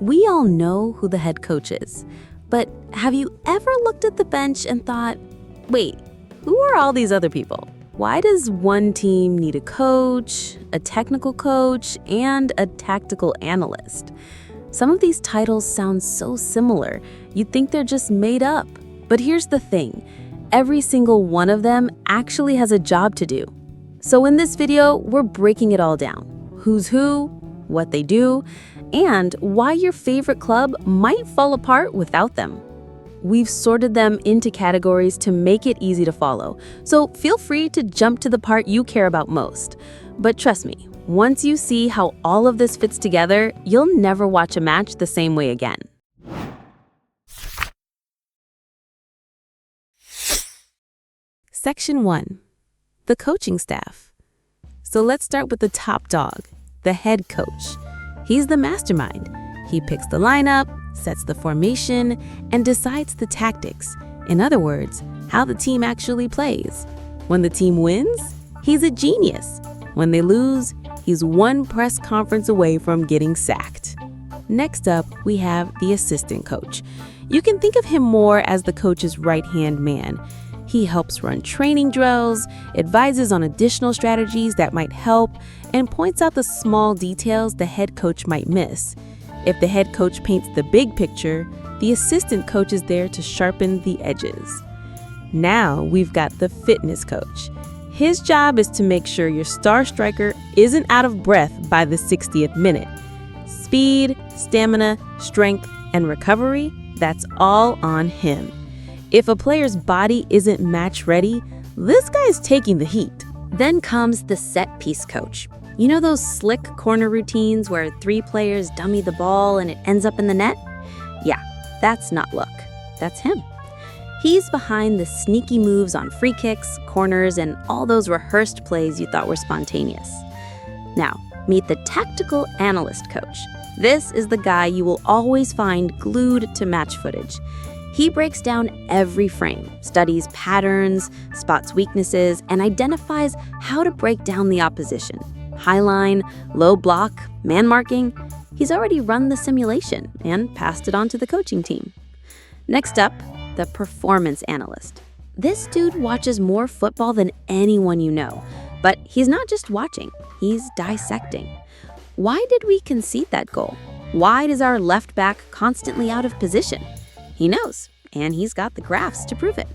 We all know who the head coach is, but have you ever looked at the bench and thought, wait, who are all these other people? Why does one team need a coach, a technical coach, and a tactical analyst? Some of these titles sound so similar, you'd think they're just made up. But here's the thing, every single one of them actually has a job to do. So in this video, we're breaking it all down. Who's who, what they do, and why your favorite club might fall apart without them. We've sorted them into categories to make it easy to follow, so feel free to jump to the part you care about most. But trust me, once you see how all of this fits together, you'll never watch a match the same way again. Section 1. The coaching staff. So let's start with the top dog, the head coach. He's the mastermind. He picks the lineup, sets the formation, and decides the tactics. In other words, how the team actually plays. When the team wins, he's a genius. When they lose, he's one press conference away from getting sacked. Next up, we have the assistant coach. You can think of him more as the coach's right-hand man. He helps run training drills, advises on additional strategies that might help, and points out the small details the head coach might miss. If the head coach paints the big picture, the assistant coach is there to sharpen the edges. Now we've got the fitness coach. His job is to make sure your star striker isn't out of breath by the 60th minute. Speed, stamina, strength, and recovery, that's all on him. If a player's body isn't match ready, this guy's taking the heat. Then comes the set piece coach. You know those slick corner routines where 3 players dummy the ball and it ends up in the net? Yeah, that's not luck. That's him. He's behind the sneaky moves on free kicks, corners, and all those rehearsed plays you thought were spontaneous. Now, meet the tactical analyst coach. This is the guy you will always find glued to match footage. He breaks down every frame, studies patterns, spots weaknesses, and identifies how to break down the opposition. High line, low block, man marking. He's already run the simulation and passed it on to the coaching team. Next up, the performance analyst. This dude watches more football than anyone you know, but he's not just watching, he's dissecting. Why did we concede that goal? Why is our left back constantly out of position? He knows, and he's got the graphs to prove it.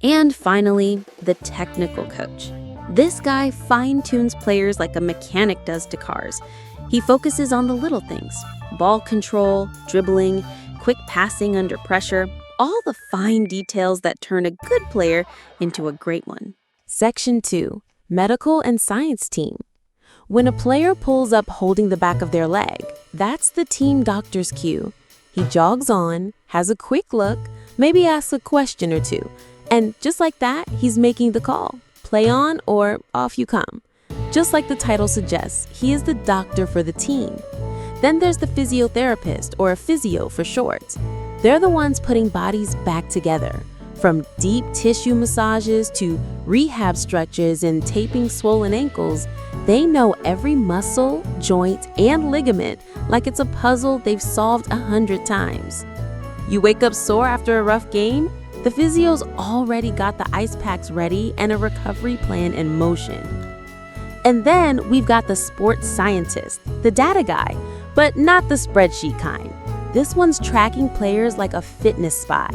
And finally, the technical coach. This guy fine-tunes players like a mechanic does to cars. He focuses on the little things: ball control, dribbling, quick passing under pressure, all the fine details that turn a good player into a great one. Section 2. Medical and science team. When a player pulls up holding the back of their leg, that's the team doctor's cue. He jogs on, has a quick look, maybe asks a question or two, and just like that, he's making the call. Play on or off you come. Just like the title suggests, he is the doctor for the team. Then there's the physiotherapist, or a physio for short. They're the ones putting bodies back together. From deep tissue massages to rehab stretches and taping swollen ankles, they know every muscle, joint, and ligament like it's a puzzle they've solved 100 times. You wake up sore after a rough game? The physio's already got the ice packs ready and a recovery plan in motion. And then we've got the sports scientist, the data guy, but not the spreadsheet kind. This one's tracking players like a fitness spy.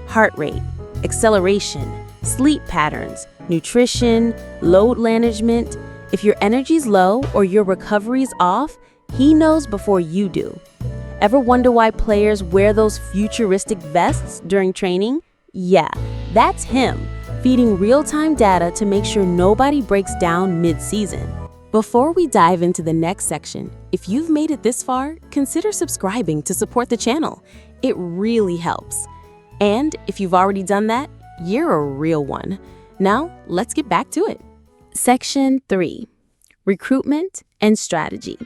Heart rate, acceleration, sleep patterns, nutrition, load management. If your energy's low or your recovery's off, he knows before you do. Ever wonder why players wear those futuristic vests during training? Yeah, that's him, feeding real-time data to make sure nobody breaks down mid-season. Before we dive into the next section, if you've made it this far, consider subscribing to support the channel. It really helps. And if you've already done that, you're a real one. Now, let's get back to it. Section 3. Recruitment and strategy.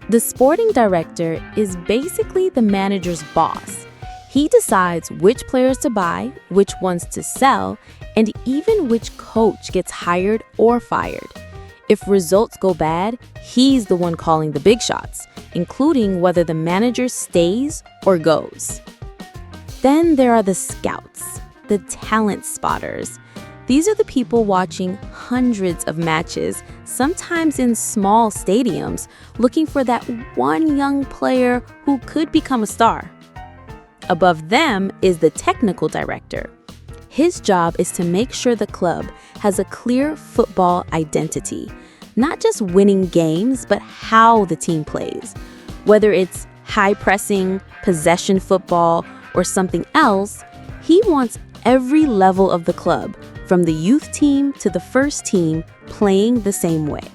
The sporting director is basically the manager's boss. He decides which players to buy, which ones to sell, and even which coach gets hired or fired. If results go bad, he's the one calling the big shots, including whether the manager stays or goes. Then there are the scouts, the talent spotters. These are the people watching hundreds of matches, sometimes in small stadiums, looking for that one young player who could become a star. Above them is the technical director. His job is to make sure the club has a clear football identity, not just winning games, but how the team plays. Whether it's high pressing, possession football, or something else, he wants every level of the club, from the youth team to the first team, playing the same way.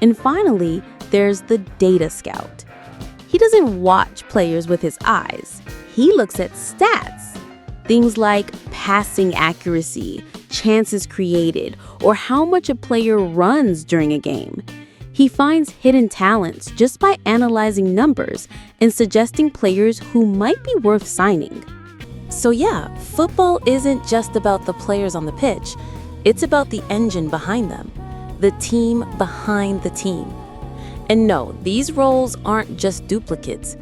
And finally, there's the data scout. He doesn't watch players with his eyes. He looks at stats. Things like passing accuracy, chances created, or how much a player runs during a game. He finds hidden talents just by analyzing numbers and suggesting players who might be worth signing. So yeah, football isn't just about the players on the pitch. It's about the engine behind them, the team behind the team. And no, these roles aren't just duplicates.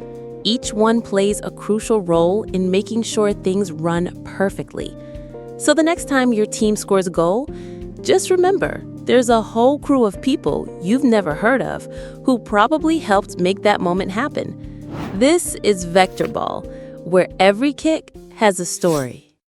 Each one plays a crucial role in making sure things run perfectly. So the next time your team scores a goal, just remember, there's a whole crew of people you've never heard of who probably helped make that moment happen. This is Vector Ball, where every kick has a story.